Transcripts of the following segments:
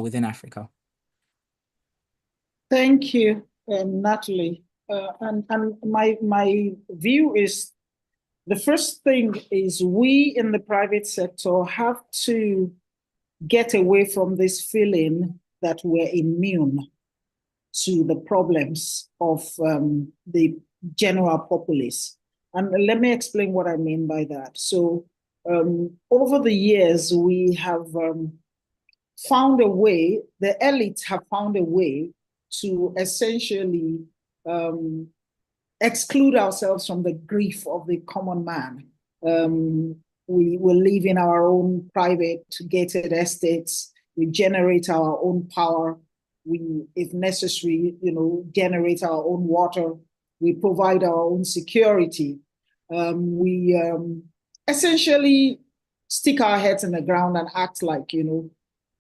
within Africa? Thank you, Natalie. And my view is the first thing is we in the private sector have to get away from this feeling that we're immune to the problems of the general populace. And let me explain what I mean by that. So over the years, we have found a way, the elites have found a way to essentially exclude ourselves from the grief of the common man. We will live in our own private gated estates. We generate our own power. We, if necessary, generate our own water. We provide our own security. We essentially stick our heads in the ground and act like,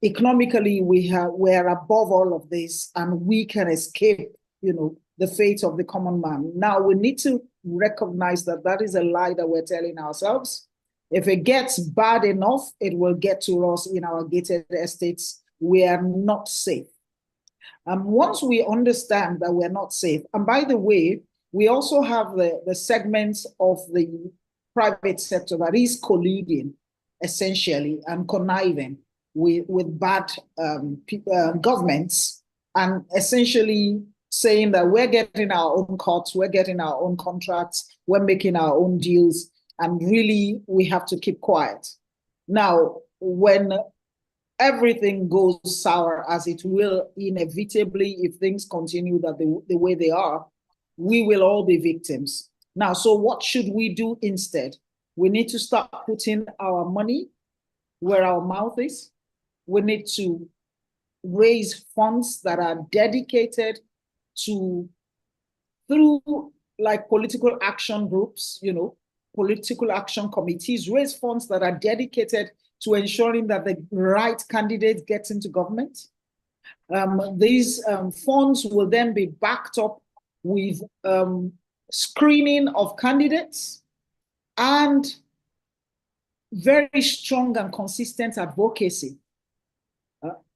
economically we're above all of this and we can escape, the fate of the common man. Now we need to recognize that that is a lie that we're telling ourselves. If it gets bad enough, it will get to us in our gated estates. We are not safe. Once we understand that we're not safe, and by the way, we also have the segments of the private sector that is colluding essentially and conniving with bad governments and essentially saying that we're getting our own cuts, we're getting our own contracts, we're making our own deals, and really we have to keep quiet. Now, when everything goes sour, as it will inevitably if things continue that the way they are, we will all be victims. Now, so what should we do instead? We need to start putting our money where our mouth is. We need to raise funds that are dedicated to, through like political action groups, political action committees, raise funds that are dedicated to ensuring that the right candidate gets into government. These funds will then be backed up with screening of candidates and very strong and consistent advocacy.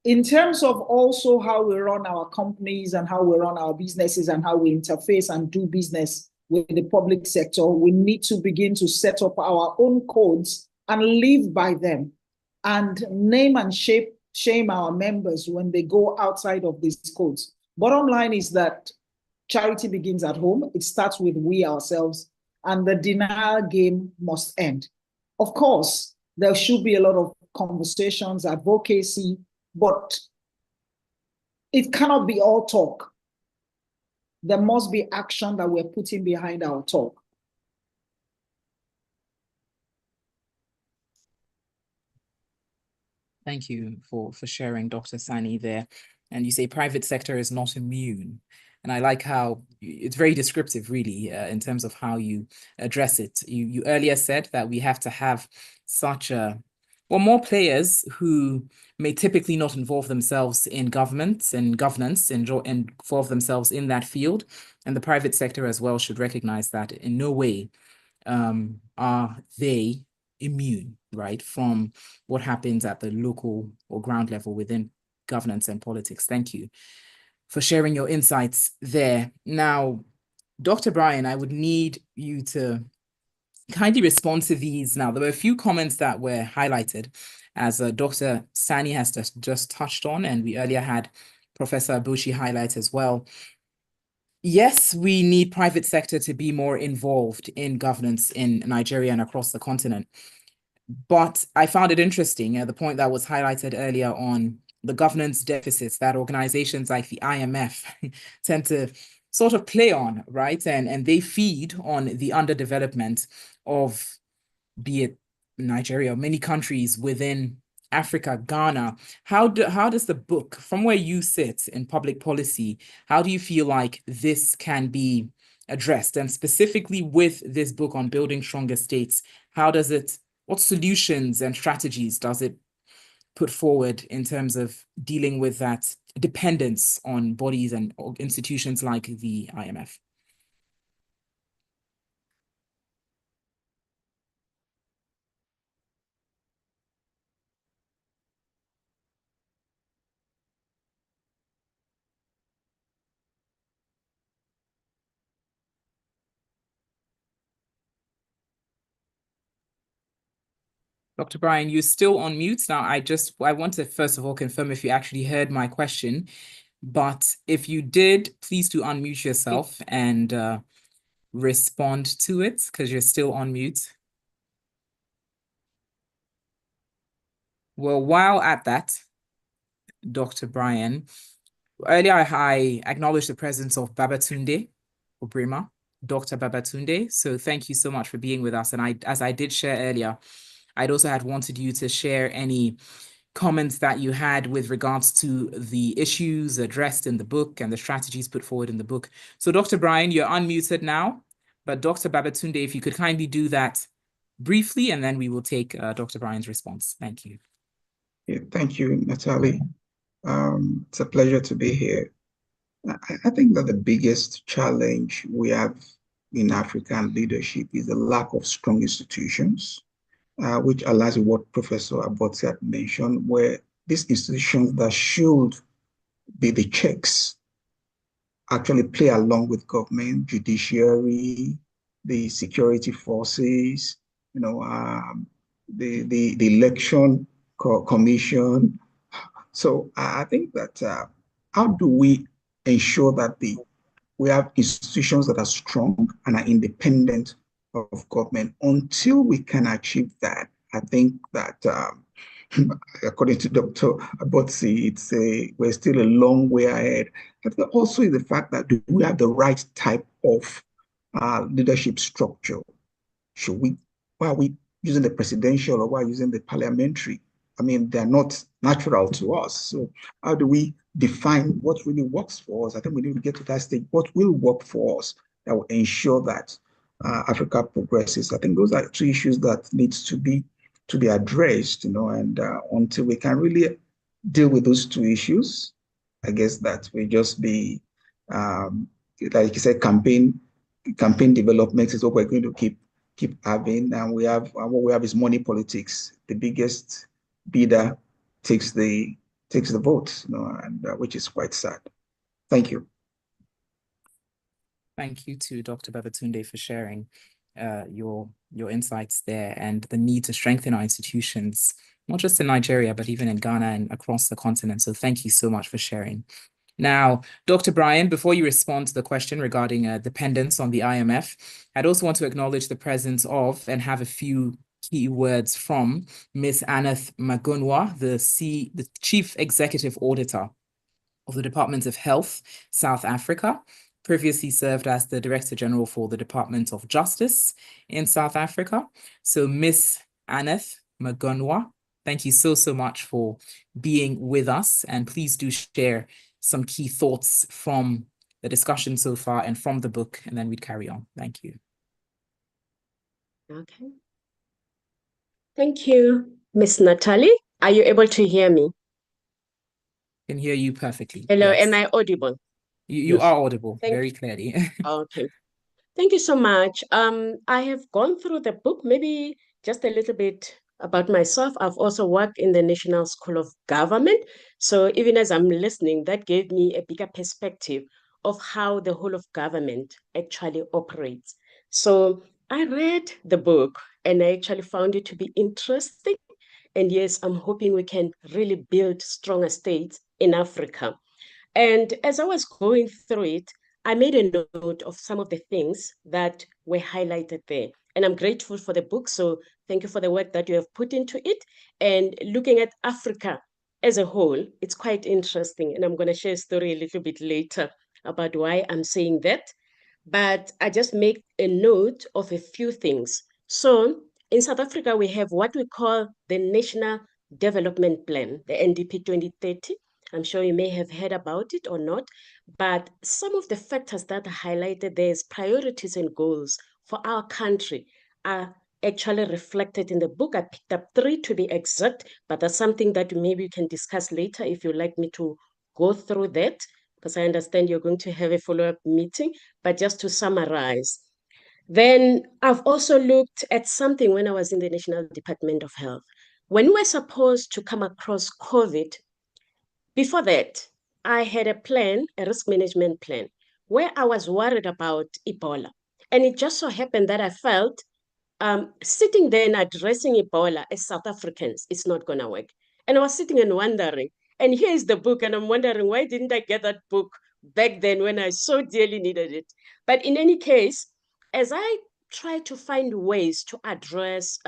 In terms of also how we run our companies and how we run our businesses and how we interface and do business with the public sector, we need to begin to set up our own codes and live by them and name and shame our members when they go outside of these codes. Bottom line is that charity begins at home. It starts with we ourselves, and the denial game must end. Of course, there should be a lot of conversations, advocacy, but it cannot be all talk. There must be action that we're putting behind our talk. Thank you for sharing, Dr. Sani, there. And you say private sector is not immune. And I like how it's very descriptive, really, in terms of how you address it. You earlier said that we have to have more players who may typically not involve themselves in government and governance and involve themselves in that field. And the private sector as well should recognize that in no way are they immune, right, from what happens at the local or ground level within governance and politics. Thank you for sharing your insights there. Now, Dr. Brian, I would need you to kindly respond to these. Now, there were a few comments that were highlighted, as Dr. Sani has just touched on, and we earlier had Professor Abuchi highlight as well. Yes, we need private sector to be more involved in governance in Nigeria and across the continent. But I found it interesting, the point that was highlighted earlier on the governance deficits that organizations like the IMF tend to sort of play on, right? And they feed on the underdevelopment of, be it Nigeria or many countries within Africa, Ghana. How does the book, from where you sit in public policy, how do you feel like this can be addressed? And specifically with this book on building stronger states, what solutions and strategies does it put forward in terms of dealing with that dependence on bodies and institutions like the IMF? Dr. Brian, you're still on mute. Now, I want to first of all confirm if you actually heard my question, but if you did, please do unmute yourself and respond to it because you're still on mute. Well, while at that, Dr. Brian, earlier I acknowledged the presence of Babatunde Obrima, Dr. Babatunde. So thank you so much for being with us. And as I did share earlier, I'd also had wanted you to share any comments that you had with regards to the issues addressed in the book and the strategies put forward in the book. So Dr. Brian, you're unmuted now, but Dr. Babatunde, if you could kindly do that briefly, and then we will take Dr. Brian's response. Thank you. Yeah, thank you, Natalie. It's a pleasure to be here. I think that the biggest challenge we have in African leadership is the lack of strong institutions, which aligns with what Professor Abotsi had mentioned, where these institutions that should be the checks actually play along with government, judiciary, the security forces, the election commission. So I think that how do we ensure that we have institutions that are strong and are independent of government? Until we can achieve that, I think that according to Dr. Abotsi, we're still a long way ahead. But also the fact that do we have the right type of leadership structure? Why are we using the presidential or why are we using the parliamentary? I mean, they're not natural to us. So how do we define what really works for us? I think we need to get to that stage. What will work for us that will ensure that Africa progresses? I think those are two issues that needs to be addressed, and until we can really deal with those two issues, I guess that will just be, like you said, campaign development is what we're going to keep having, and what we have is money politics. The biggest bidder takes the vote, and which is quite sad. Thank you. Thank you to Dr. Babatunde for sharing your insights there and the need to strengthen our institutions, not just in Nigeria, but even in Ghana and across the continent. So thank you so much for sharing. Now, Dr. Brian, before you respond to the question regarding dependence on the IMF, I'd also want to acknowledge the presence of and have a few key words from Ms. Aneth Magunwa, the Chief Executive Auditor of the Department of Health, South Africa, previously served as the Director General for the Department of Justice in South Africa. So Ms. Aneth Magunwa, thank you so much for being with us, and please do share some key thoughts from the discussion so far and from the book, and then we'd carry on. Thank you. Okay. Thank you, Miss Natalie. Are you able to hear me? I can hear you perfectly. Hello, yes. Am I audible? You Yes. are audible very clearly. Okay. Thank you so much. I have gone through the book, maybe just a little bit about myself. I've also worked in the National School of Government. So even as I'm listening, that gave me a bigger perspective of how the whole of government actually operates. So I read the book and I actually found it to be interesting. And yes, I'm hoping we can really build stronger states in Africa. And as I was going through it, I made a note of some of the things that were highlighted there. And I'm grateful for the book. So thank you for the work that you have put into it. And looking at Africa as a whole, it's quite interesting. And I'm going to share a story a little bit later about why I'm saying that. But I just make a note of a few things. So in South Africa, we have what we call the National Development Plan, the NDP 2030. I'm sure you may have heard about it or not, but some of the factors that are highlighted there as priorities and goals for our country are actually reflected in the book. I picked up 3 to be exact, but that's something that maybe we can discuss later if you'd like me to go through that, because I understand you're going to have a follow-up meeting, but just to summarize. Then I've also looked at something when I was in the National Department of Health. When we're supposed to come across COVID, before that, I had a plan, a risk management plan, where I was worried about Ebola. And it just so happened that I felt sitting there and addressing Ebola as South Africans, it's not going to work. And I was sitting and wondering, and here is the book, and I'm wondering, why didn't I get that book back then when I so dearly needed it? But in any case, as I try to find ways to address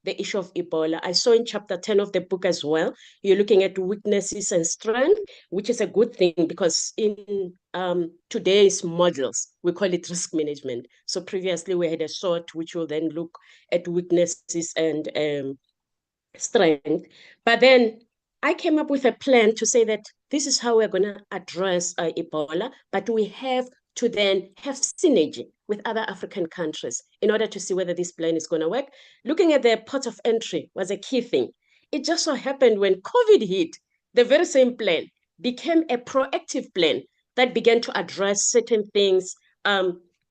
the issue of Ebola, I saw in chapter 10 of the book as well, you're looking at weaknesses and strength, which is a good thing because in today's models, we call it risk management. So previously we had a SWOT, which will then look at weaknesses and strength. But then I came up with a plan to say that this is how we're going to address Ebola, but we have to then have synergy with other African countries in order to see whether this plan is going to work. Looking at the port of entry was a key thing. It just so happened when COVID hit, the very same plan became a proactive plan that began to address certain things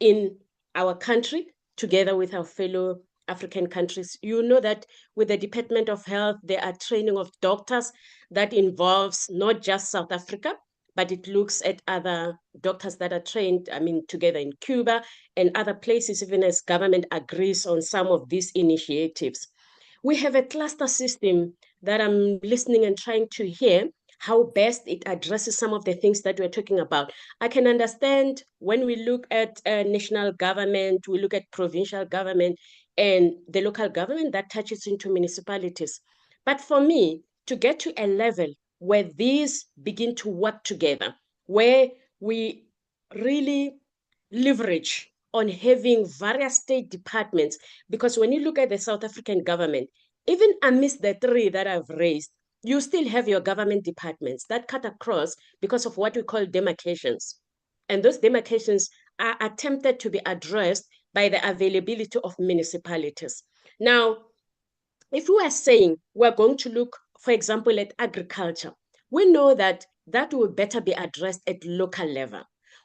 in our country together with our fellow African countries. You know that with the Department of Health, there are training of doctors that involves not just South Africa, but it looks at other doctors that are trained, together in Cuba and other places, even as government agrees on some of these initiatives. We have a cluster system that I'm listening and trying to hear how best it addresses some of the things that we're talking about. I can understand when we look at national government, we look at provincial government and the local government that touches into municipalities. But for me, to get to a level where these begin to work together, where we really leverage on having various state departments, because when you look at the South African government, even amidst the three that I've raised, you still have your government departments that cut across because of what we call demarcations. And those demarcations are attempted to be addressed by the availability of municipalities. Now, if we are saying we're going to look, for example, at agriculture, we know that that will better be addressed at local level.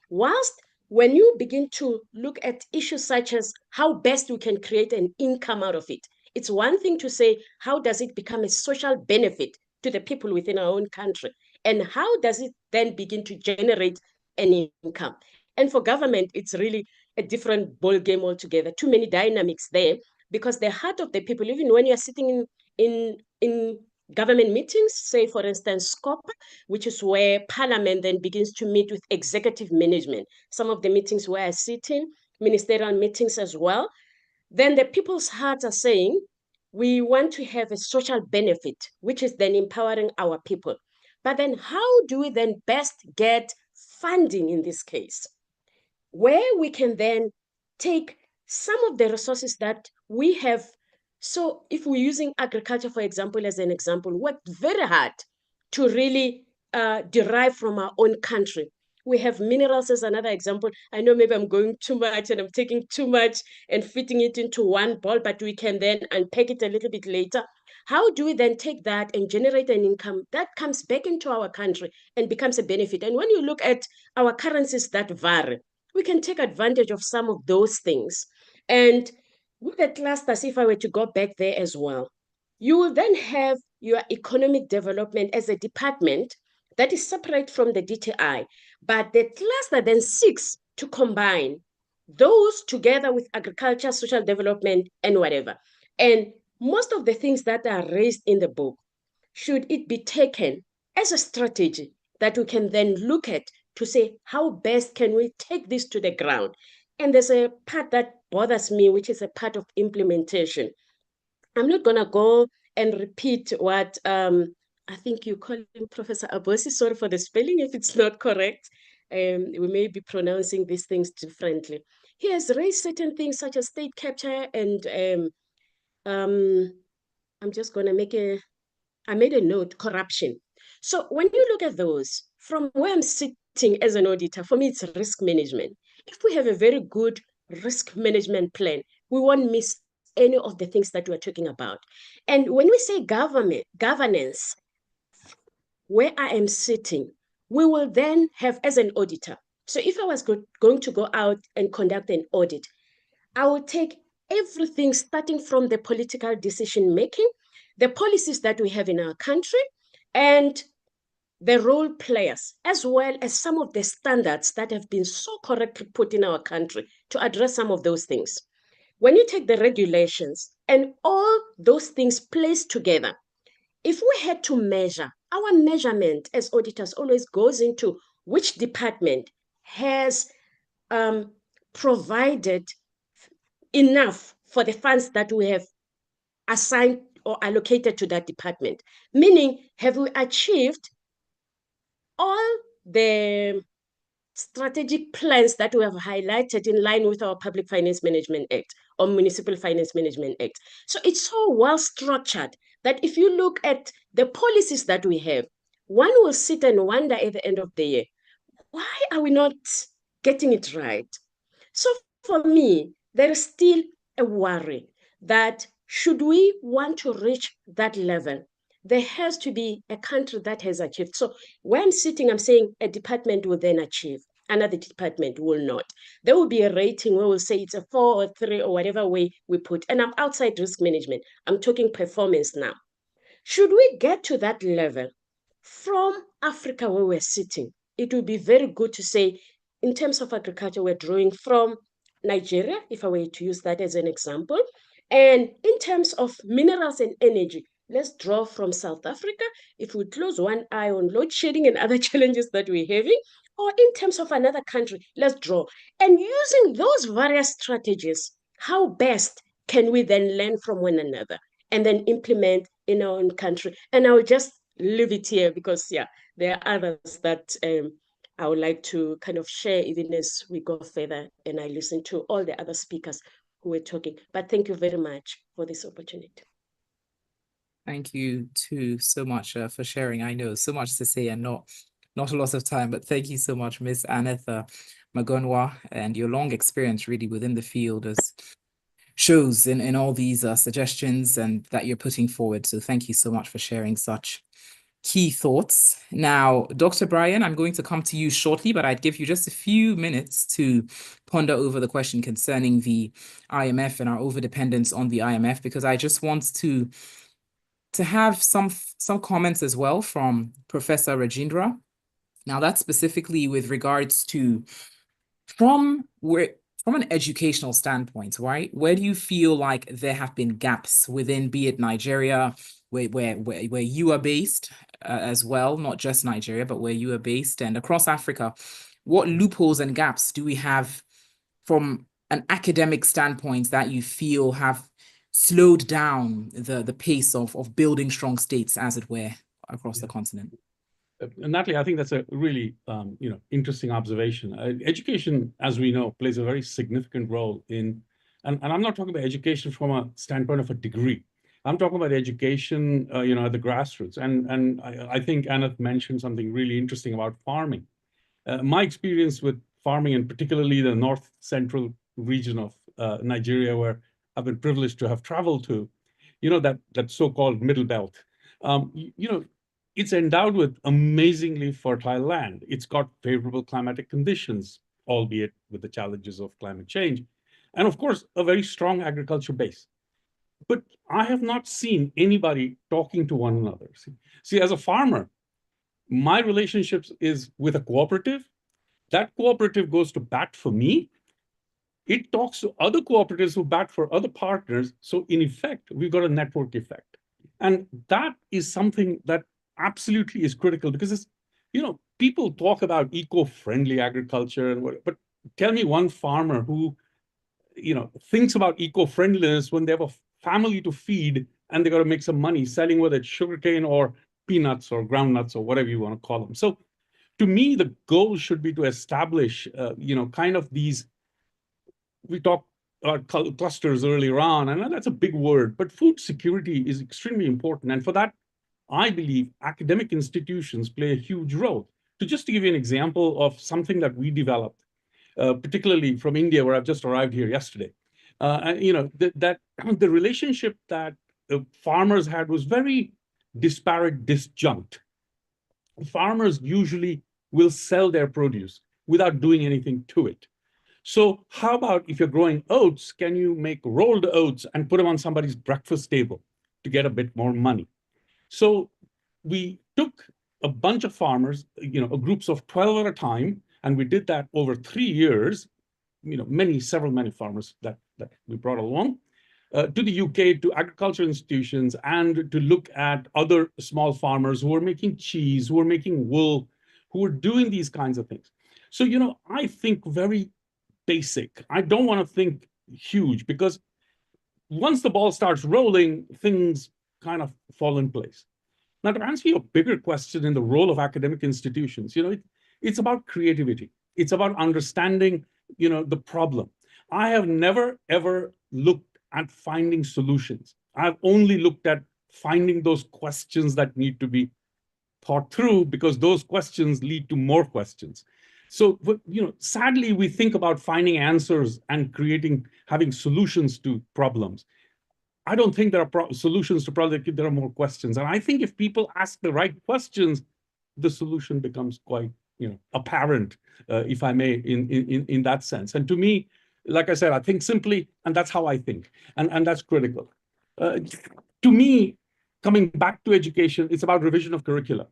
Whilst when you begin to look at issues such as how best we can create an income out of it, it's one thing to say, how does it become a social benefit to the people within our own country? And how does it then begin to generate an income? And for government, it's really a different ball game altogether. Too many dynamics there, because the heart of the people, even when you're sitting in government meetings, say for instance, SCOPA, which is where Parliament then begins to meet with executive management. Some of the meetings where I sit in, ministerial meetings as well, then the people's hearts are saying, we want to have a social benefit, which is then empowering our people. But then how do we then best get funding in this case? Where we can then take some of the resources that we have. So if we're using agriculture, for example, as an example, worked very hard to really derive from our own country. We have minerals as another example. I know maybe I'm going too much and I'm taking too much and fitting it into one ball, but we can then unpack it a little bit later. How do we then take that and generate an income that comes back into our country and becomes a benefit? And when you look at our currencies that vary, we can take advantage of some of those things. And with the clusters, if I were to go back there as well, you will then have your economic development as a department that is separate from the DTI. But the cluster then seeks to combine those together with agriculture, social development, and whatever. And most of the things that are raised in the book, should it be taken as a strategy that we can then look at to say, how best can we take this to the ground? And there's a part that bothers me, which is a part of implementation. I'm not going to go and repeat what I think you call him Professor Abosi. Sorry for the spelling if it's not correct. We may be pronouncing these things differently. He has raised certain things such as state capture and I'm just going to I made a note, corruption. So when you look at those, from where I'm sitting as an auditor, for me, it's risk management. If we have a very good risk management plan, we won't miss any of the things that we're talking about. And when we say governance, where I am sitting, we will then have as an auditor. So if I was going to go out and conduct an audit, I will take everything starting from the political decision making, the policies that we have in our country, and the role players, as well as some of the standards that have been so correctly put in our country to address some of those things. when you take the regulations and all those things placed together, if we had to measure, our measurement as auditors always goes into which department has provided enough for the funds that we have assigned or allocated to that department. Meaning, have we achieved all the strategic plans that we have highlighted in line with our Public Finance Management Act or Municipal Finance Management Act? So it's so well structured that if you look at the policies that we have, one will sit and wonder at the end of the year, why are we not getting it right? So for me, there is still a worry that should we want to reach that level, there has to be a country that has achieved. So when I'm sitting, I'm saying a department will then achieve, another department will not. There will be a rating where we'll say it's a 4 or 3 or whatever way we put. And I'm outside risk management. I'm talking performance now. Should we get to that level from Africa where we're sitting, it would be very good to say, in terms of agriculture, we're drawing from Nigeria, if I were to use that as an example. And in terms of minerals and energy, let's draw from South Africa. If we close one eye on load shedding and other challenges that we're having, or in terms of another country, let's draw. And using those various strategies, how best can we then learn from one another and then implement in our own country? And I will just leave it here because, yeah, there are others that I would like to kind of share even as we go further and I listen to all the other speakers who were talking. But thank you very much for this opportunity. Thank you too so much for sharing. I know so much to say and not a lot of time, but thank you so much, Ms. Anetha Magonwa, and your long experience really within the field as shows in all these suggestions and that you're putting forward. So thank you so much for sharing such key thoughts. Now, Dr. Brian, I'm going to come to you shortly, but I'd give you just a few minutes to ponder over the question concerning the IMF and our overdependence on the IMF, because I just want to have some comments as well from Professor Rajendra. Now, that's specifically with regards to from an educational standpoint, right? Where do you feel like there have been gaps within, be it Nigeria, where you are based as well, not just Nigeria, but where you are based, and across Africa? What loopholes and gaps do we have from an academic standpoint that you feel have slowed down the pace of building strong states, as it were, across the continent? Natalie, I think that's a really interesting observation. Education, as we know, plays a very significant role in, and I'm not talking about education from a standpoint of a degree. I'm talking about education, at the grassroots. And I think Aneth mentioned something really interesting about farming. My experience with farming, and particularly the north central region of Nigeria, where I've been privileged to have traveled to, that so-called middle belt. It's endowed with amazingly fertile land. It's got favorable climatic conditions, albeit with the challenges of climate change. And of course, a very strong agriculture base. But I have not seen anybody talking to one another. See, as a farmer, my relationships is with a cooperative. That cooperative goes to bat for me. It talks to other cooperatives who bat for other partners. So in effect, we've got a network effect. And that is something that absolutely is critical, because it's, people talk about eco-friendly agriculture, but tell me one farmer who, thinks about eco-friendliness when they have a family to feed and they got to make some money selling, whether it's sugarcane or peanuts or groundnuts or whatever you want to call them. So to me, the goal should be to establish, kind of these, we talked about clusters earlier on, and that's a big word, but food security is extremely important. And for that, I believe academic institutions play a huge role. To give you an example of something that we developed, particularly from India, where I've just arrived here yesterday, that the relationship that farmers had was very disparate, disjunct. Farmers usually will sell their produce without doing anything to it. So how about if you're growing oats, can you make rolled oats and put them on somebody's breakfast table to get a bit more money? So we took a bunch of farmers, groups of 12 at a time, and we did that over 3 years. Many farmers that that we brought along, to the UK, to agricultural institutions, and to look at other small farmers who are making cheese, who are making wool, who are doing these kinds of things. So, I think very basic. I don't want to think huge, because once the ball starts rolling, things kind of fall in place. Now, to answer your bigger question in the role of academic institutions, it's about creativity. It's about understanding, the problem. I have never, ever looked at finding solutions. I've only looked at finding those questions that need to be thought through, because those questions lead to more questions. So, sadly, we think about finding answers and having solutions to problems. I don't think there are solutions to problems. There are more questions. And I think if people ask the right questions, the solution becomes quite, apparent, if I may, in that sense. And to me, like I said, I think simply, and that's how I think, and that's critical. To me, coming back to education, it's about revision of curricula,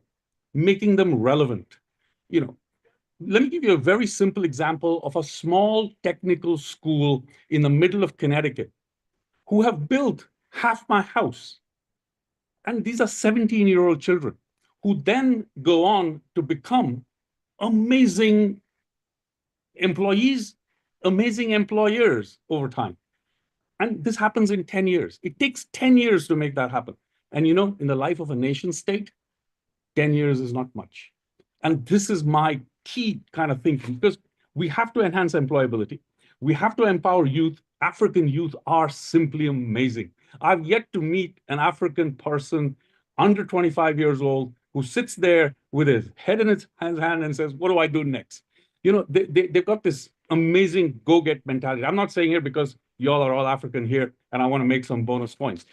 making them relevant. Let me give you a very simple example of a small technical school in the middle of Connecticut who have built half my house. And these are 17-year-old children who then go on to become amazing employees, amazing employers over time. And this happens in 10 years. It takes 10 years to make that happen. And in the life of a nation state, 10 years is not much. And this is my key kind of thinking, because we have to enhance employability. We have to empower youth. African youth are simply amazing. I've yet to meet an African person under 25 years old who sits there with his head in his hand and says, what do I do next? They've got this amazing go-get mentality. I'm not saying here because y'all are all African here and I want to make some bonus points.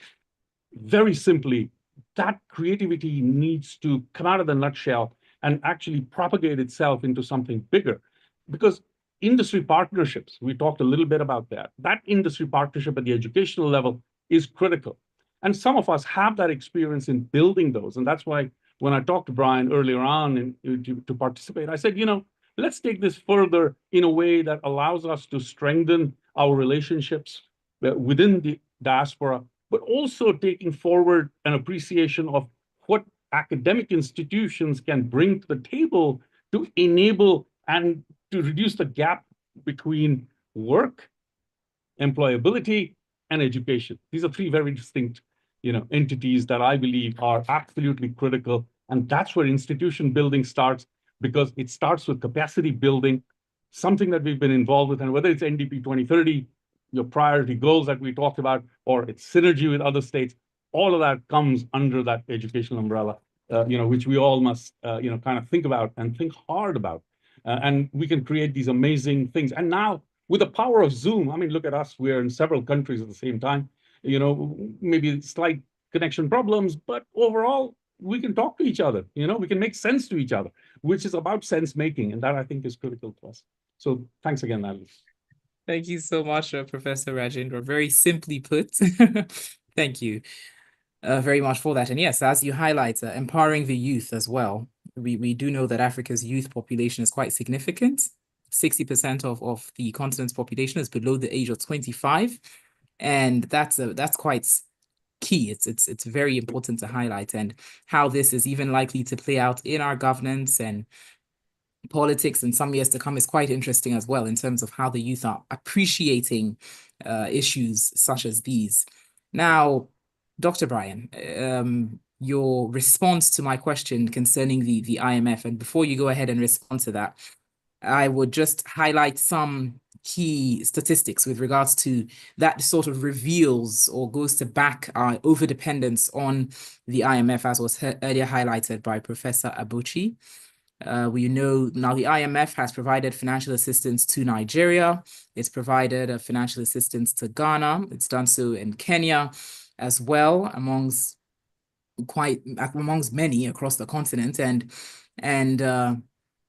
Very simply, that creativity needs to come out of the nutshell and actually propagate itself into something bigger. Because industry partnerships, we talked a little bit about that. That industry partnership at the educational level is critical. And some of us have that experience in building those. And that's why when I talked to Brian earlier on to participate, I said, let's take this further in a way that allows us to strengthen our relationships within the diaspora, but also taking forward an appreciation of what academic institutions can bring to the table to enable and to reduce the gap between work, employability, and education. These are three very distinct, entities that I believe are absolutely critical. And that's where institution building starts, because it starts with capacity building, something that we've been involved with. And whether it's NDP 2030, your priority goals that we talked about, or it's synergy with other states, all of that comes under that educational umbrella, which we all must, kind of think about and think hard about. And we can create these amazing things. And now, with the power of Zoom, I mean, look at us, we're in several countries at the same time, maybe slight connection problems, but overall, we can talk to each other, we can make sense to each other, which is about sense making. And that, I think, is critical to us. So thanks again, Natalie. Thank you so much, Professor Rajendra. Very simply put. Thank you very much for that. And yes, as you highlight, empowering the youth as well. We do know that Africa's youth population is quite significant. 60% of the continent's population is below the age of 25. And that's quite key. It's very important to highlight, and how this is even likely to play out in our governance and politics in some years to come is quite interesting as well, in terms of how the youth are appreciating issues such as these. Now, Dr. Brian, your response to my question concerning the IMF, and before you go ahead and respond to that, I would just highlight some key statistics with regards to that sort of reveals or goes to back our overdependence on the IMF, as was earlier highlighted by Professor Abuchi. We know now the IMF has provided financial assistance to Nigeria. It's provided financial assistance to Ghana. It's done so in Kenya as well, amongst many across the continent. And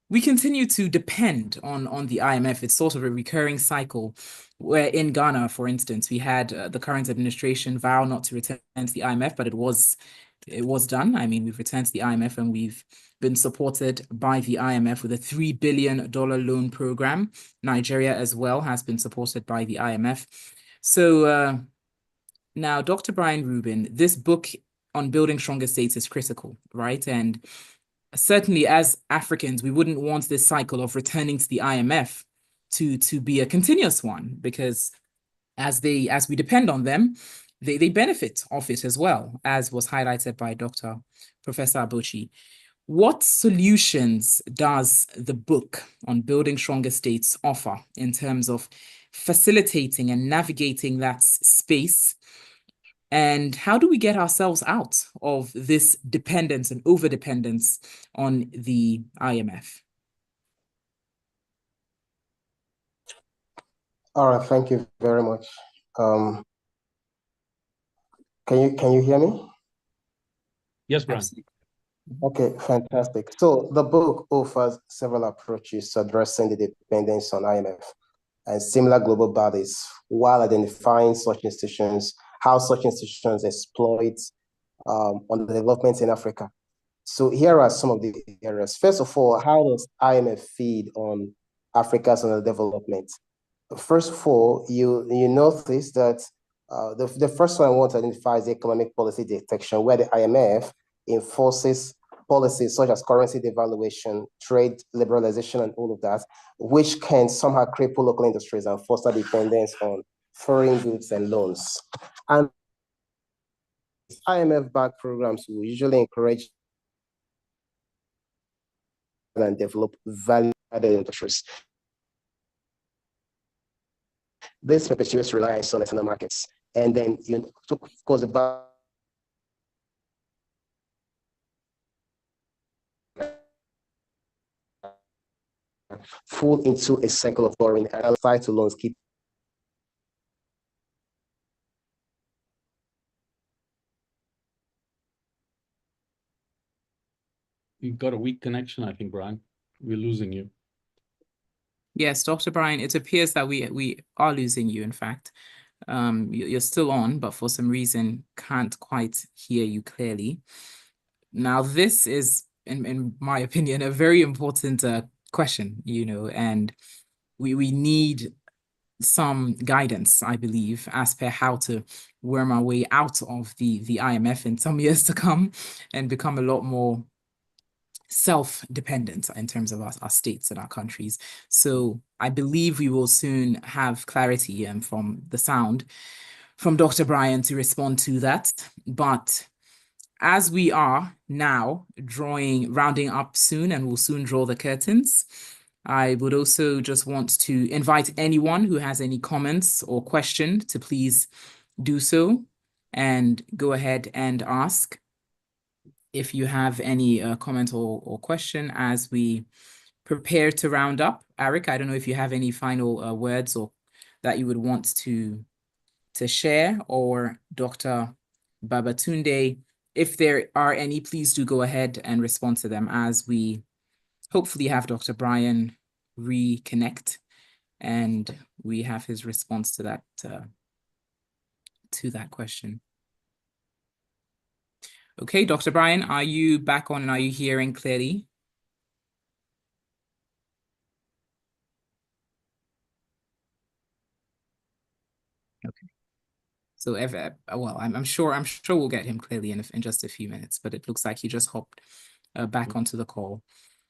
we continue to depend on the IMF. It's sort of a recurring cycle, where in Ghana, for instance, we had the current administration vow not to return to the IMF, but it was done. I mean, we've returned to the IMF, and we've been supported by the IMF with a $3 billion loan program. Nigeria as well has been supported by the IMF. So now, Dr. Brian Rubin, this book on building stronger states is critical, right? And certainly as Africans, we wouldn't want this cycle of returning to the IMF to be a continuous one, because as we depend on them, they benefit off it as well, as was highlighted by Professor Abuchi. What solutions does the book on building stronger states offer in terms of facilitating and navigating that space? And how do we get ourselves out of this dependence and overdependence on the IMF? All right, thank you very much. Can you hear me? Yes, Brian. Absolutely. Okay, fantastic. So the book offers several approaches to addressing the dependence on IMF and similar global bodies, while identifying such institutions, how such institutions exploit on the development in Africa. So here are some of the areas. First of all, how does IMF feed on Africa's underdevelopment? First of all, you notice that the first one I want to identify is economic policy detection, where the IMF enforces policies such as currency devaluation, trade liberalization, and all of that, which can somehow cripple local industries and foster dependence on foreign goods and loans. And IMF-backed programs will usually encourage and develop value-added industries. This perpetuates reliance on external markets. And then, of course, the fall into a cycle of borrowing and to loans keep. You've got a weak connection, I think, Brian. We're losing you. Yes, Dr. Brian, it appears that we are losing you, in fact. You're still on, but for some reason can't quite hear you clearly. Now, this is, in my opinion, a very important question, and we need some guidance, I believe, as per how to worm our way out of the IMF in some years to come and become a lot more self-dependent in terms of our states and our countries. So I believe we will soon have clarity from the sound from Dr. Brian to respond to that. But as we are now rounding up soon, and we'll soon draw the curtains, I would also just want to invite anyone who has any comments or question to please do so and go ahead and ask if you have any comment or question as we prepare to round up. Eric, I don't know if you have any final words or that you would want to share, or Dr. Babatunde, if there are any, please do go ahead and respond to them as we hopefully have Dr. Brian reconnect and we have his response to that question. Okay, Dr. Brian, are you back on and are you hearing clearly? Okay. So well, I'm sure we'll get him clearly in just a few minutes, but it looks like he just hopped back onto the call.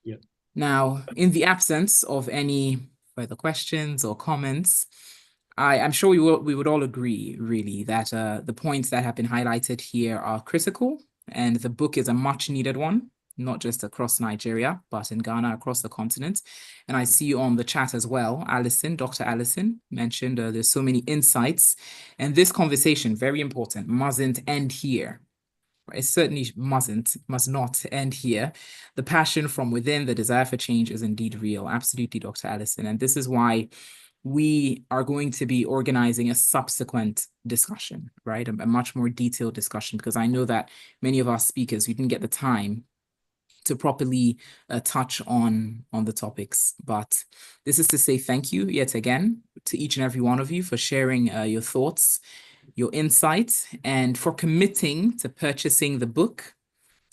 Yeah. Now, in the absence of any further questions or comments, I'm sure we would all agree, really, that the points that have been highlighted here are critical, and the book is a much needed one, not just across Nigeria, but in Ghana, across the continent. And I see on the chat as well, Dr. Allison mentioned there's so many insights, and this conversation, very important, mustn't end here. It certainly must not end here. The passion from within, the desire for change is indeed real. Absolutely, Dr. Allison. And this is why we are going to be organizing a subsequent discussion, right? A much more detailed discussion, because I know that many of our speakers, we didn't get the time to properly touch on the topics. But this is to say thank you yet again to each and every one of you for sharing your thoughts, your insights, and for committing to purchasing the book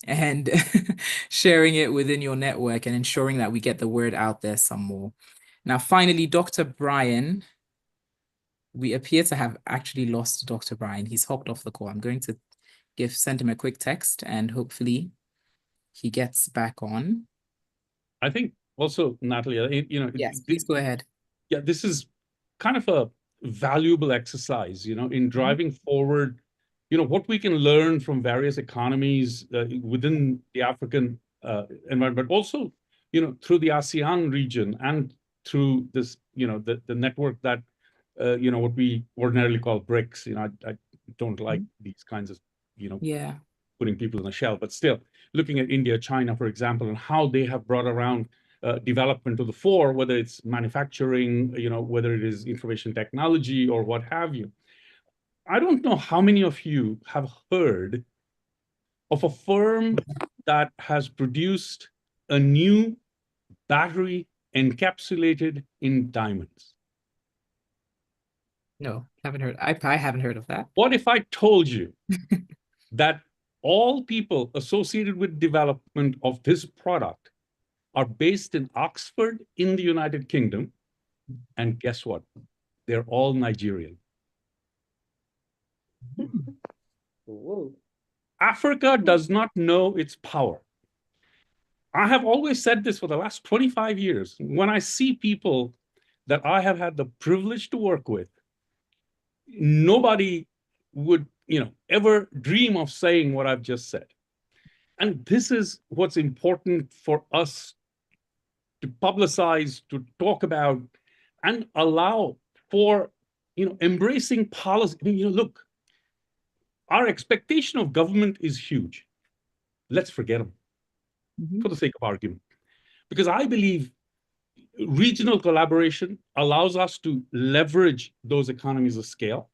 and sharing it within your network and ensuring that we get the word out there some more. Now, finally, Dr. Brian, we appear to have actually lost Dr. Brian. He's hopped off the call. I'm going to send him a quick text and hopefully he gets back on. I think also, Natalie, Yes, please go ahead. Yeah, this is kind of a valuable exercise, in driving forward, what we can learn from various economies within the African environment, but also, through the ASEAN region and through this, the network that, what we ordinarily call BRICS. I don't like these kinds of, Yeah. putting people in a shell, but still looking at India, China, for example, and how they have brought around development to the fore, whether it's manufacturing, whether it is information technology or what have you. I don't know how many of you have heard of a firm that has produced a new battery encapsulated in diamonds. No, haven't heard. I haven't heard of that. What if I told you that all people associated with development of this product are based in Oxford in the United Kingdom, and guess what? They're all Nigerian. Whoa. Africa does not know its power. I have always said this for the last 25 years. When I see people that I have had the privilege to work with, nobody would, ever dream of saying what I've just said. And this is what's important for us to publicize, to talk about, and allow for, embracing policy. Look, our expectation of government is huge. Let's forget them for the sake of argument. Because I believe regional collaboration allows us to leverage those economies of scale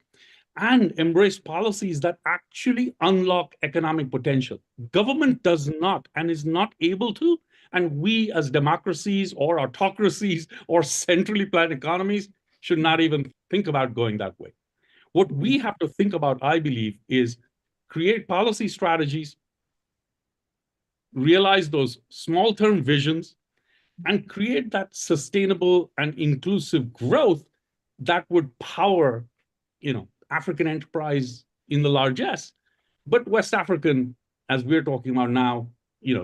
and embrace policies that actually unlock economic potential. Government does not and is not able to, and we as democracies or autocracies or centrally planned economies should not even think about going that way. What we have to think about, I believe, is create policy strategies, realize those small-term visions, and create that sustainable and inclusive growth that would power, African enterprise in the largesse, but West African, as we're talking about now, in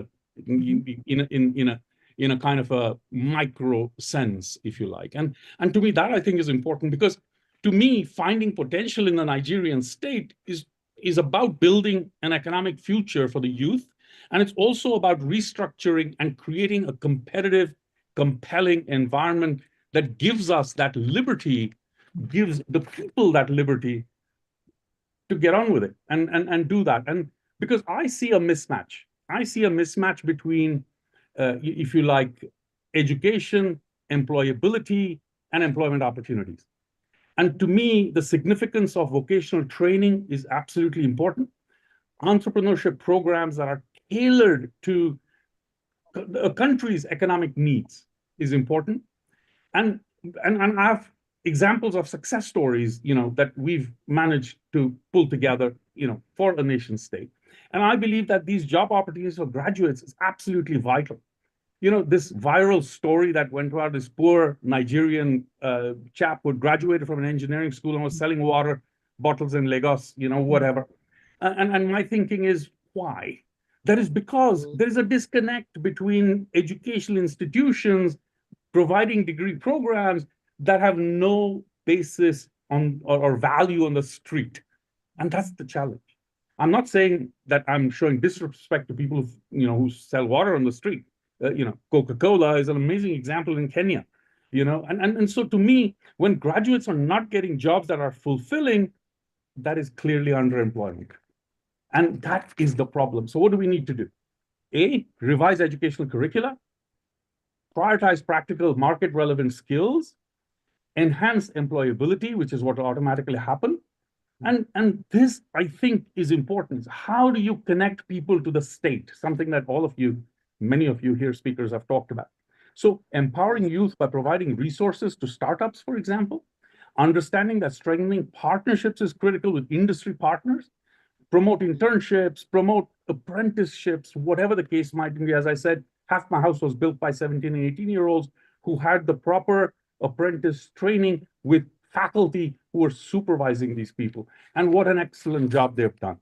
a kind of a micro sense, if you like. And to me, that I think is important, because to me, finding potential in the Nigerian state is about building an economic future for the youth. And it's also about restructuring and creating a competitive, compelling environment that gives us that liberty, gives the people that liberty to get on with it and do that. And because I see a mismatch between, if you like, education, employability, and employment opportunities. And to me, the significance of vocational training is absolutely important. Entrepreneurship programs that are tailored to a country's economic needs is important. And I have examples of success stories, that we've managed to pull together, for a nation state. And I believe that these job opportunities for graduates is absolutely vital. This viral story that went out, this poor Nigerian chap who graduated from an engineering school and was selling water bottles in Lagos, whatever. And my thinking is, why? That is because there is a disconnect between educational institutions providing degree programs that have no basis on or value on the street. And that's the challenge. I'm not saying that I'm showing disrespect to people who sell water on the street. Coca-Cola is an amazing example in Kenya. And so to me, when graduates are not getting jobs that are fulfilling, that is clearly underemployment. And that is the problem. So what do we need to do? A, revise educational curricula, prioritize practical market relevant skills, enhance employability, which is what will automatically happen. And this, I think, is important. How do you connect people to the state? Something that many of you here speakers have talked about. So empowering youth by providing resources to startups, for example, understanding that strengthening partnerships is critical with industry partners, promote internships, promote apprenticeships, whatever the case might be. As I said, half my house was built by 17 and 18-year-olds who had the proper apprentice training with faculty who are supervising these people, and what an excellent job they've done.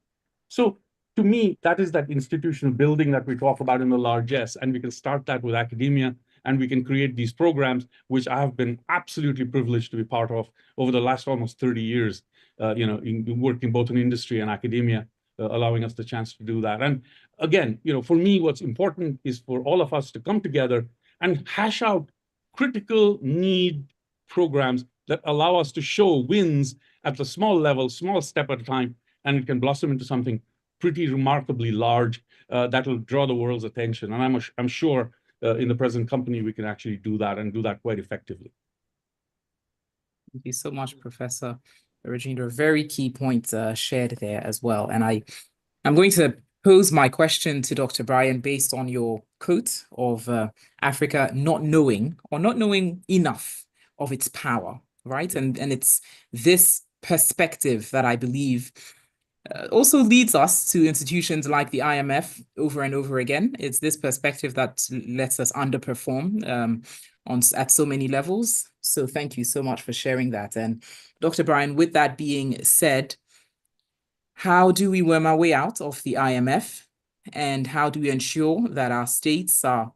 So to me, that is that institutional building that we talk about in the largesse, and we can start that with academia, and we can create these programs, which I have been absolutely privileged to be part of over the last almost 30 years, in working both in industry and academia, allowing us the chance to do that. And again, for me, what's important is for all of us to come together and hash out critical need programs that allow us to show wins at the small level, small step at a time, and it can blossom into something pretty remarkably large that will draw the world's attention. And I'm sure in the present company, we can actually do that and do that quite effectively. Thank you so much, Professor Regina. Very key points shared there as well. And I'm going to pose my question to Dr. Brian based on your quote of Africa not knowing enough of its power, right? And it's this perspective that I believe also leads us to institutions like the IMF over and over again. It's this perspective that lets us underperform at so many levels. So thank you so much for sharing that. And Dr. Brian, with that being said, how do we worm our way out of the IMF? And how do we ensure that our states are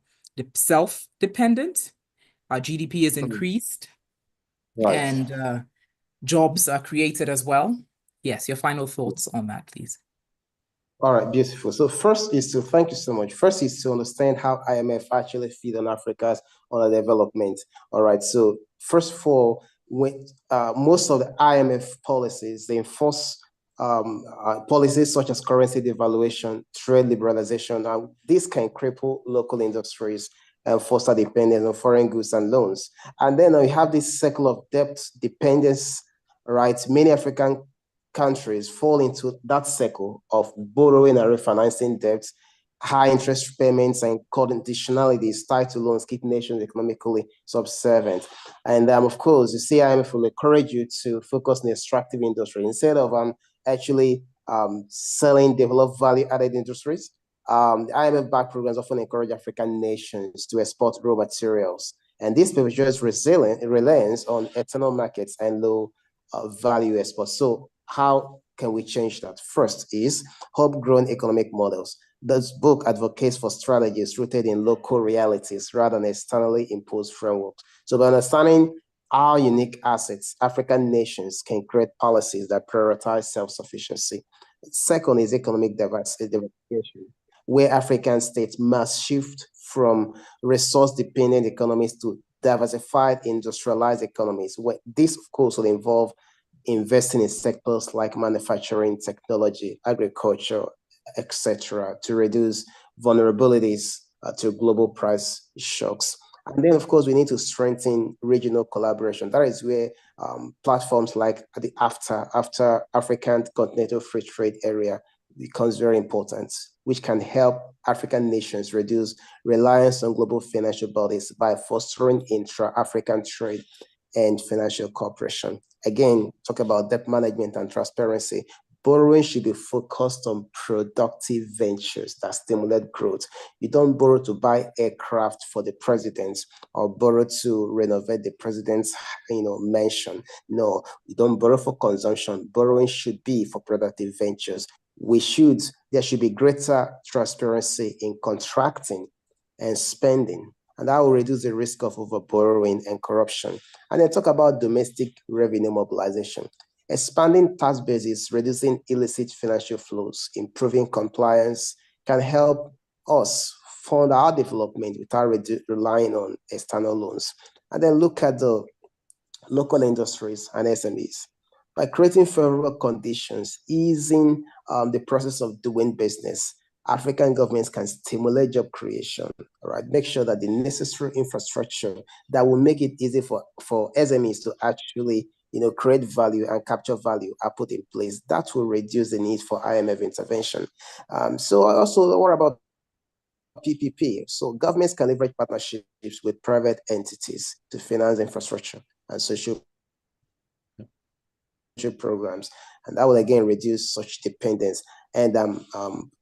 self-dependent, our GDP is increased, Right. and jobs are created as well? Yes, your final thoughts on that, please. All right, beautiful. So thank you so much. First is to understand how IMF actually feed on Africa's underdevelopment. All right, so first of all, when most of the IMF policies, they enforce policies such as currency devaluation, trade liberalization, and this can cripple local industries and foster dependence on foreign goods and loans. And then we have this cycle of debt dependence, right? Many African countries fall into that cycle of borrowing and refinancing debts, high interest payments, and conditionalities tied to loans keep nations economically subservient. And of course, the IMF will encourage you to focus on extractive industry instead of actually selling developed value-added industries. The IMF-backed programs often encourage African nations to export raw materials, and this perpetuates reliance on external markets and low value exports. So how can we change that? First is homegrown economic models. This book advocates for strategies rooted in local realities rather than externally imposed frameworks. So by understanding our unique assets, African nations can create policies that prioritize self-sufficiency. Second is economic diversification, where African states must shift from resource-dependent economies to diversified industrialized economies. This, of course, will involve investing in sectors like manufacturing, technology, agriculture, etc., to reduce vulnerabilities to global price shocks. And then, of course, we need to strengthen regional collaboration. That is where platforms like the After African Continental Free Trade Area becomes very important, which can help African nations reduce reliance on global financial bodies by fostering intra-African trade and financial cooperation. Again, talk about debt management and transparency. Borrowing should be focused on productive ventures that stimulate growth. You don't borrow to buy aircraft for the president or borrow to renovate the president's mansion. No, you don't borrow for consumption. Borrowing should be for productive ventures. There should be greater transparency in contracting and spending, and that will reduce the risk of overborrowing and corruption. And then talk about domestic revenue mobilization. Expanding tax bases, reducing illicit financial flows, improving compliance can help us fund our development without relying on external loans. And then look at the local industries and SMEs. By creating favorable conditions, easing the process of doing business, African governments can stimulate job creation, right? Make sure that the necessary infrastructure that will make it easy for SMEs to actually create value and capture value are put in place. That will reduce the need for IMF intervention. So also, what about PPP? So governments can leverage partnerships with private entities to finance infrastructure and social programs, and that will again reduce such dependence. And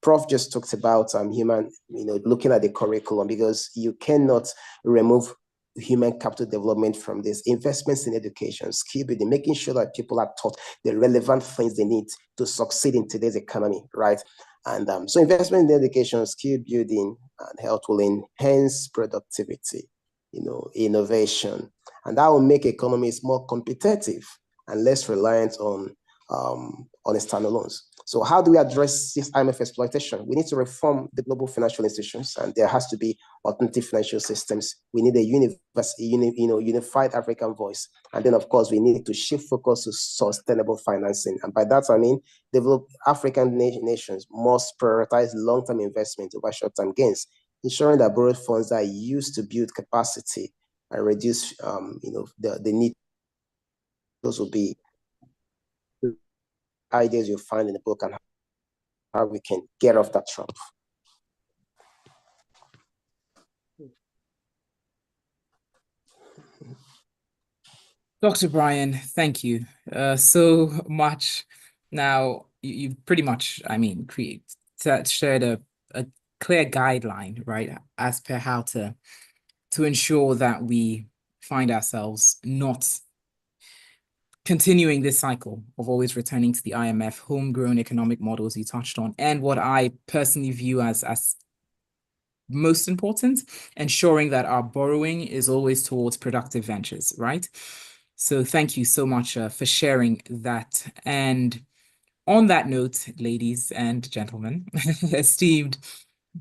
Prof just talked about looking at the curriculum, because you cannot remove human capital development from this, investments in education, skill building, making sure that people are taught the relevant things they need to succeed in today's economy, right? And so investment in education, skill building, and health will enhance productivity, innovation, and that will make economies more competitive and less reliant on external loans. So how do we address this IMF exploitation? We need to reform the global financial institutions, and there has to be alternative financial systems. We need a unified African voice. And then, of course, we need to shift focus to sustainable financing. And by that, I mean, developed African nations must prioritize long-term investment over short-term gains, ensuring that borrowed funds are used to build capacity and reduce, the need. Those will be ideas you'll find in the book and how we can get off that trap. Dr. Brian, thank you so much. Now, you've pretty much, shared a clear guideline, right, as per how to ensure that we find ourselves not continuing this cycle of always returning to the IMF, homegrown economic models you touched on, and what I personally view as most important, ensuring that our borrowing is always towards productive ventures, right? So thank you so much for sharing that. And on that note, ladies and gentlemen, esteemed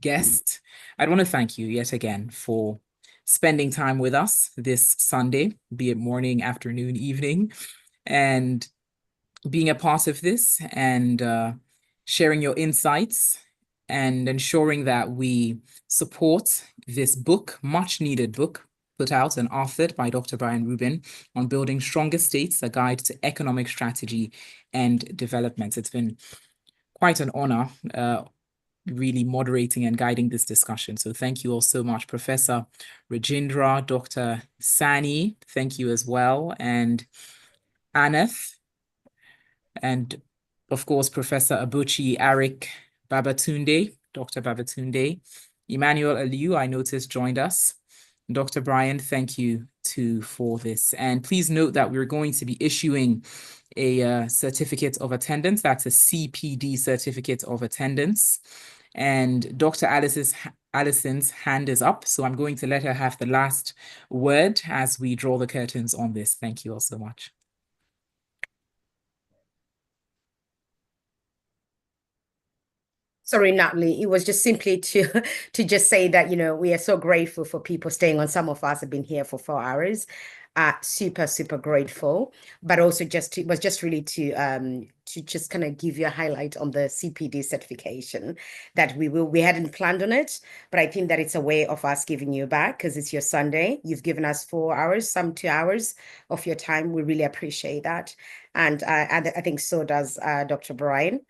guest, I'd want to thank you yet again for spending time with us this Sunday, be it morning, afternoon, evening, and being a part of this and sharing your insights and ensuring that we support this book, much needed book, put out and authored by Dr. Brian Rubin on Building Stronger States, a guide to economic strategy and development. It's been quite an honor really moderating and guiding this discussion. So thank you all so much, Professor Rajendra, Dr. Sani, thank you as well, and Aneth, and of course, Professor Abuchi Arik Babatunde, Dr. Babatunde. Emmanuel Aliu, I noticed, joined us. Dr. Brian, thank you too for this. And please note that we're going to be issuing a certificate of attendance. That's a CPD certificate of attendance. And Dr. Allison's hand is up, so I'm going to let her have the last word as we draw the curtains on this. Thank you all so much. Sorry, Natalie, it was just simply to just say that, we are so grateful for people staying on. Some of us have been here for 4 hours. Super, super grateful. But also it was just really to just kind of give you a highlight on the CPD certification that we hadn't planned on it, but I think that it's a way of us giving you back because it's your Sunday. You've given us 4 hours, some 2 hours of your time. We really appreciate that. And I think so does Dr. Brian.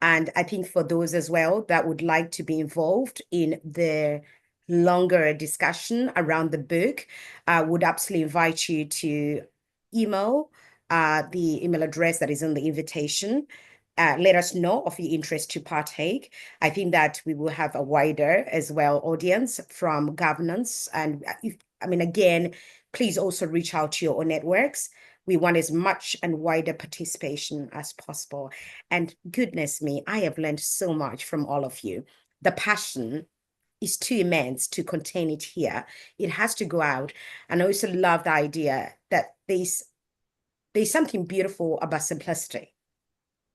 And I think for those as well that would like to be involved in the longer discussion around the book, I would absolutely invite you to email the email address that is on the invitation. Let us know of your interest to partake. I think that we will have a wider as well audience from governance. And again, please also reach out to your own networks. We want as much and wider participation as possible. And goodness me, I have learned so much from all of you. The passion is too immense to contain it here. It has to go out. And I also love the idea that there's something beautiful about simplicity.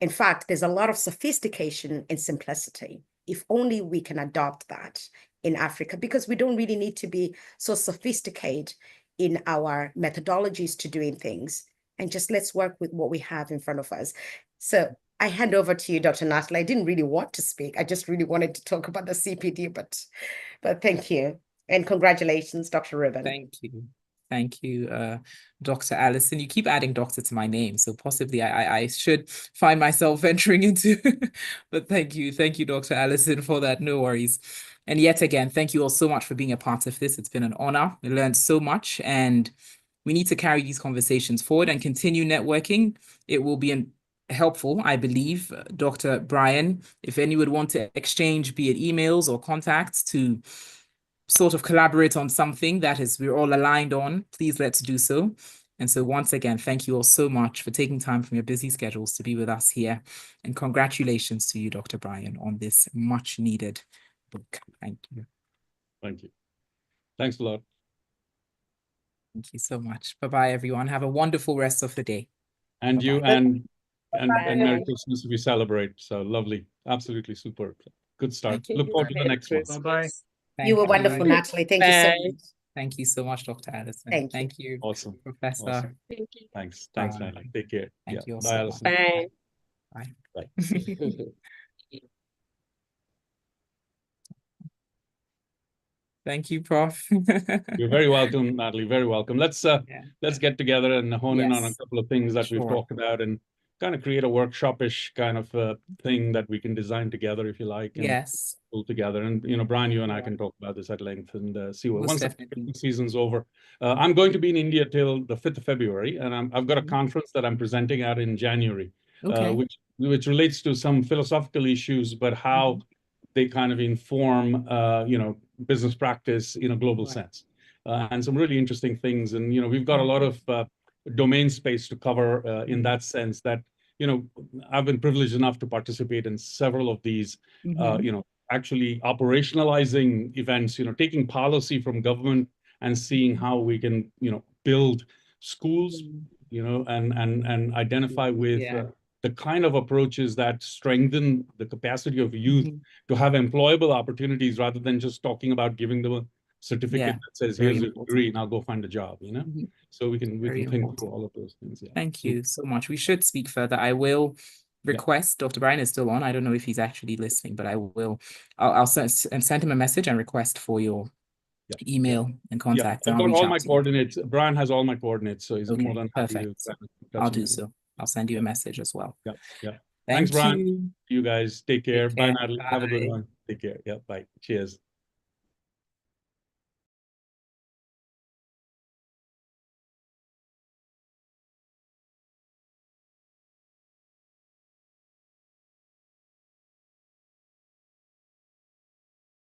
In fact, there's a lot of sophistication in simplicity. If only we can adopt that in Africa, because we don't really need to be so sophisticated in our methodologies to doing things, and just let's work with what we have in front of us. So I hand over to you, Dr. Natalie. I didn't really want to speak. I just really wanted to talk about the CPD, but thank you. And congratulations, Dr. Rubin. Thank you. Thank you, Dr. Allison. You keep adding doctor to my name, so possibly I should find myself venturing into, but thank you, Dr. Allison, for that. No worries. And yet again, thank you all so much for being a part of this. It's been an honor. We learned so much, and we need to carry these conversations forward and continue networking. It will be helpful, I believe, Dr. Brian, if any would want to exchange, be it emails or contacts, to sort of collaborate on something that is we're all aligned on, please let's do so. And so once again, thank you all so much for taking time from your busy schedules to be with us here. And congratulations to you, Dr. Brian, on this much needed book. Thank you. Thank you. Thanks a lot. Thank you so much. Bye-bye, everyone. Have a wonderful rest of the day. And Bye-bye. you and Bye. Merry Christmas if you celebrate. So lovely. Absolutely superb. Good start. Thank you. Look forward to the Merry next one. Christmas. Bye-bye. Thank You were you. wonderful, Natalie. Thank you so Bye. much. Thank you so much, Dr. Addison. Thank you. Thank you, Awesome. Professor. Awesome. Thank you. Thanks, Bye. Natalie. Take care. Thank Yeah. you all Bye, so Alison. much. Bye. Bye. Bye. Thank you, Prof. You're very welcome, Natalie. Very welcome. Let's get together and hone in on a Yes. couple of things that we've Sure. talked about and kind of create a workshop-ish kind of thing that we can design together, if you like, and Yes, pull together. And Brian, you and I Sure. can talk about this at length and see what most once the definitely. season's over. I'm going to be in India till the 5th of February, and I've got a conference that I'm presenting at in January, Okay. which relates to some philosophical issues, but how they kind of inform business practice in a global Right. sense, and some really interesting things. And we've got a lot of domain space to cover in that sense. That I've been privileged enough to participate in several of these. Actually operationalizing events. Taking policy from government and seeing how we can build schools. And identify with. Yeah. The kind of approaches that strengthen the capacity of youth to have employable opportunities rather than just talking about giving them a certificate Yeah, that says, very here's your important. degree, now go find a job, So we can Very think important. through all of those things. Yeah. Thank you so much. We should speak further. I will request, Dr. Brian is still on. I don't know if he's actually listening, but I'll send him a message and request for your email and contact. I've And I'll got reach all out my to you. coordinates. Brian has all my coordinates, so he's Okay, more than happy to perfect. touch I'll on do it. so. I'll send you a message as well. Yeah. Thanks, Thanks, Brian. you. You guys take care. Take Bye, care. Natalie. Have a good Bye. one. Take care. Yeah, bye. Cheers.